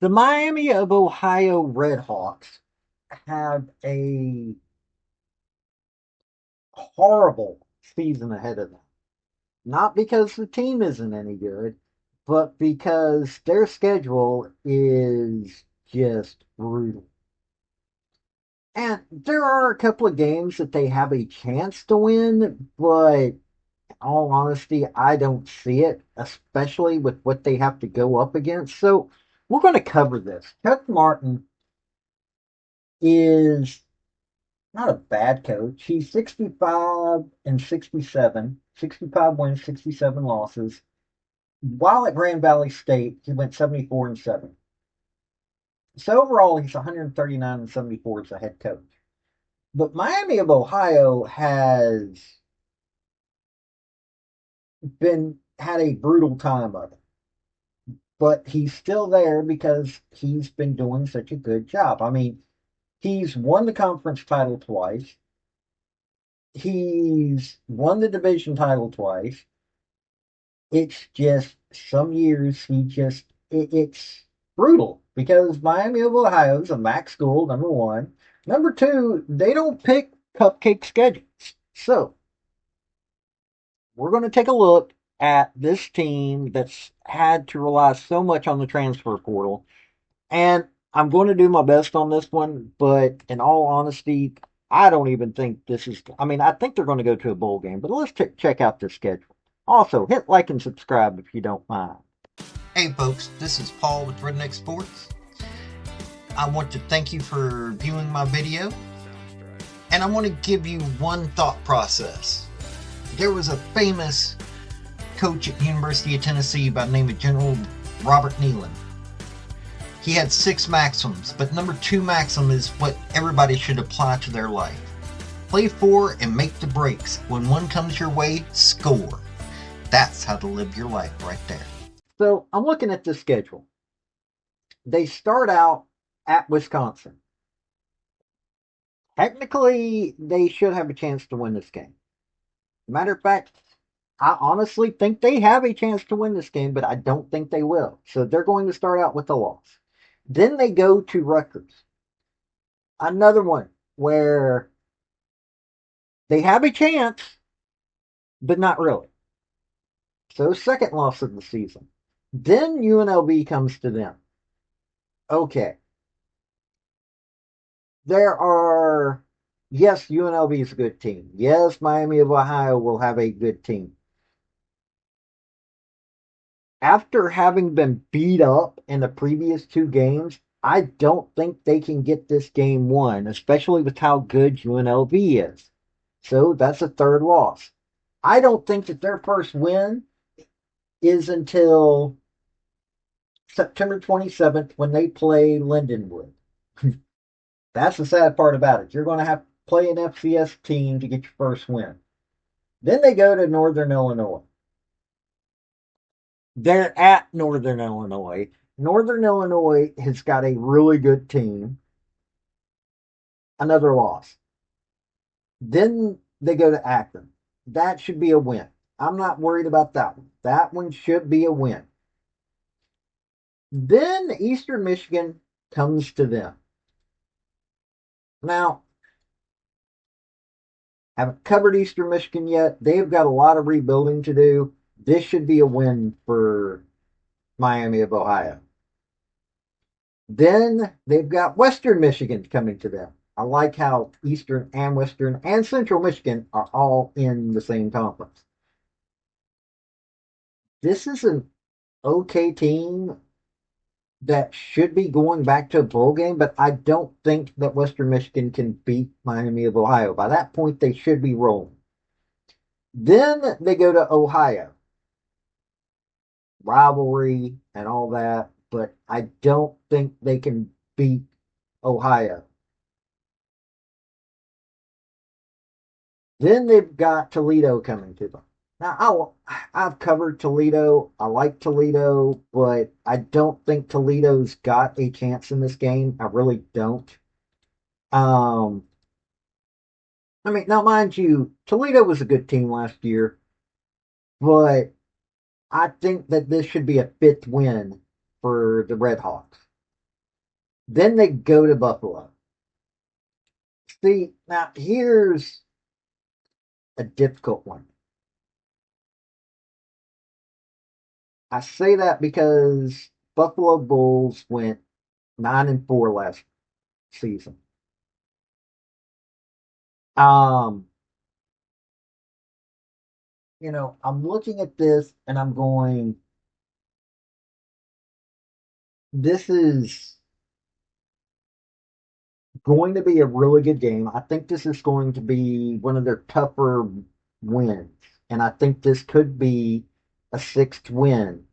The Miami of Ohio Redhawks have a horrible season ahead of them. Not because the team isn't any good, but because their schedule is just brutal. And there are a couple of games that they have a chance to win, but in all honesty, I don't see it, especially with what they have to go up against. So we're going to cover this. Chuck Martin is not a bad coach. He's 65 and 67, 65 wins, 67 losses. While at Grand Valley State, he went 74 and 7. So overall, he's 139 and 74 as a head coach. But Miami of Ohio has been had a brutal time of it. But he's still there because he's been doing such a good job. I mean, he's won the conference title twice. He's won the division title twice. It's just some years it's brutal because Miami of Ohio is a MAC school, number one. Number two, they don't pick cupcake schedules. So we're going to take a look at this team that's had to rely so much on the transfer portal. And I'm going to do my best on this one, but in all honesty, I don't even think this is. I mean, I think they're going to go to a bowl game, but let's check out the schedule. Also, hit like and subscribe if you don't mind. Hey folks, this is Paul with Redneck Sports. I want to thank you for viewing my video, and I want to give you one thought process. There was a famous coach at the University of Tennessee by the name of General Robert Neyland. He had 6 maxims, but number 2 maxim is what everybody should apply to their life. Play for and make the breaks. When one comes your way, score. That's how to live your life right there. So I'm looking at the schedule. They start out at Wisconsin. Technically, they should have a chance to win this game. Matter of fact, I honestly think they have a chance to win this game, but I don't think they will. So they're going to start out with a loss. Then they go to Rutgers. Another one where they have a chance, but not really. So second loss of the season. Then UNLV comes to them. Okay. There are, yes, UNLV is a good team. Yes, Miami of Ohio will have a good team. After having been beat up in the previous 2 games, I don't think they can get this game won, especially with how good UNLV is. So that's a third loss. I don't think that their first win is until September 27th when they play Lindenwood. That's the sad part about it. You're going to have to play an FCS team to get your first win. Then they go to Northern Illinois. They're at Northern Illinois. Northern Illinois has got a really good team. Another loss. Then they go to Akron. That should be a win. I'm not worried about that one. That one should be a win. Then Eastern Michigan comes to them. Now, haven't covered Eastern Michigan yet. They've got a lot of rebuilding to do. This should be a win for Miami of Ohio. Then they've got Western Michigan coming to them. I like how Eastern and Western and Central Michigan are all in the same conference. This is an okay team that should be going back to a bowl game, but I don't think that Western Michigan can beat Miami of Ohio. By that point, they should be rolling. Then they go to Ohio. Rivalry and all that, but I don't think they can beat Ohio. Then they've got Toledo coming to them. Now, I've covered Toledo. I like Toledo, but I don't think Toledo's got a chance in this game. I really don't. Um, I mean, now mind you, Toledo was a good team last year, but I think that this should be a fifth win for the Redhawks. Then they go to Buffalo. See, now here's a difficult one. I say that because Buffalo Bulls went 9-4 last season. Um, I'm looking at this and I'm going, this is going to be a really good game. I think this is going to be one of their tougher wins. And I think this could be a sixth win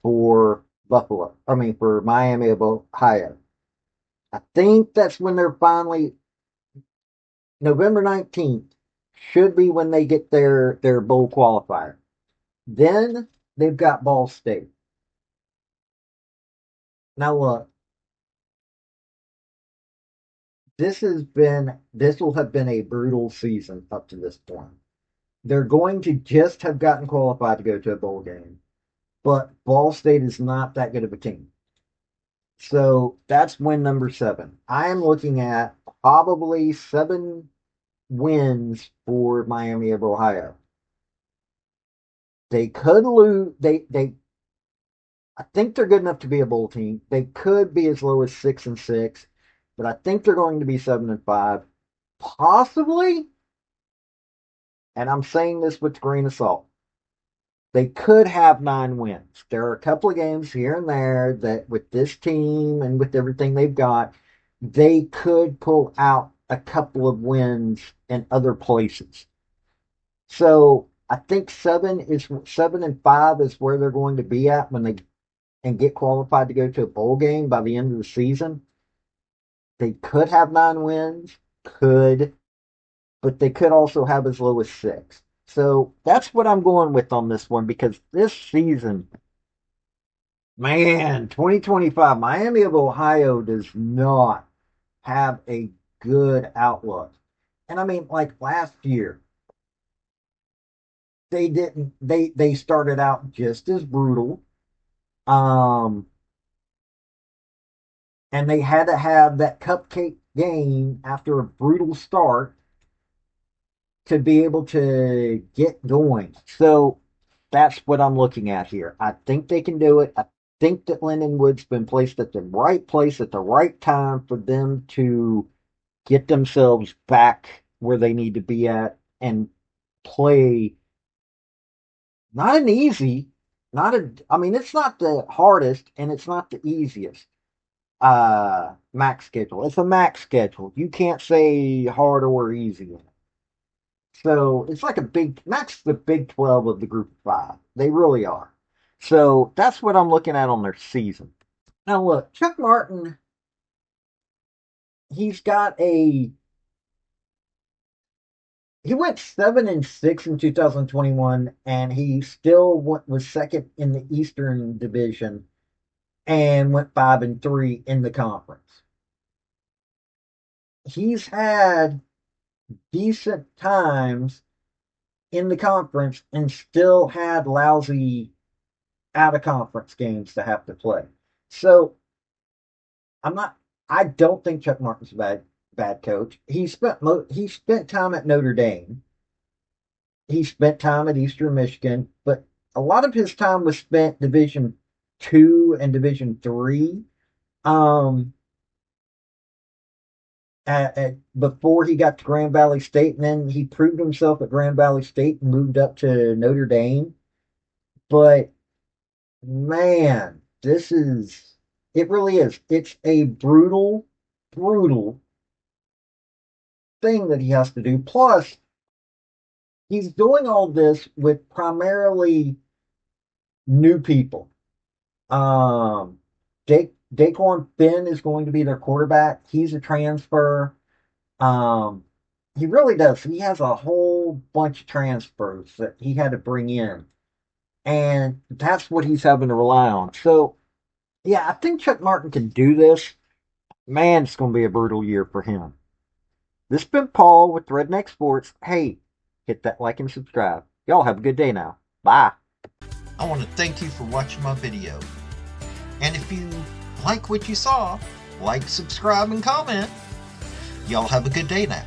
for Buffalo. I mean, for Miami of Ohio. I think that's when they're finally, November 19th should be when they get their bowl qualifier. Then they've got Ball State. Now look, this will have been a brutal season up to this point. They're going to just have gotten qualified to go to a bowl game, but Ball State is not that good of a team. So that's win number 7. I am looking at probably 7 wins for Miami of Ohio. They could lose. I think they're good enough to be a bowl team. They could be as low as 6-6, but I think they're going to be 7-5, possibly. And I'm saying this with a grain of salt. They could have 9 wins. There are a couple of games here and there that, with this team and with everything they've got, they could pull out a couple of wins in other places. So I think 7-5 is where they're going to be at when they and get qualified to go to a bowl game by the end of the season. They could have 9 wins, but they could also have as low as 6. So that's what I'm going with on this one because this season, man, 2025, Miami of Ohio does not have a good outlook. And I mean, like last year, they didn't they started out just as brutal. Um and they had to have that cupcake game after a brutal start to be able to get going. So that's what I'm looking at here. I think they can do it. I think that Lindenwood's been placed at the right place at the right time for them to get themselves back where they need to be at and play not an easy, not a, I mean, it's not the hardest and it's not the easiest max schedule. It's a max schedule. You can't say hard or easy. So it's like a big max the Big 12 of the group of 5. They really are. So that's what I'm looking at on their season. Now look, Chuck Martin, he's got a he went 7-6 in 2021 and he still was second in the Eastern Division and went 5-3 in the conference. He's had decent times in the conference and still had lousy out of conference games to have to play. So I'm not. I don't think Chuck Martin's a bad coach. He spent time at Notre Dame. He spent time at Eastern Michigan, but a lot of his time was spent Division 2 and Division 3. Um, before he got to Grand Valley State, and then he proved himself at Grand Valley State and moved up to Notre Dame. But man, it really is. It's a brutal, brutal thing that he has to do. Plus, he's doing all this with primarily new people. Um, Daquan Finn is going to be their quarterback. He's a transfer. Um, he really does. He has a whole bunch of transfers that he had to bring in. And that's what he's having to rely on. So, yeah, I think Chuck Martin can do this. Man, it's going to be a brutal year for him. This has been Paul with Redneck Sports. Hey, hit that like and subscribe. Y'all have a good day now. Bye. I want to thank you for watching my video. And if you like what you saw, like, subscribe, and comment. Y'all have a good day now.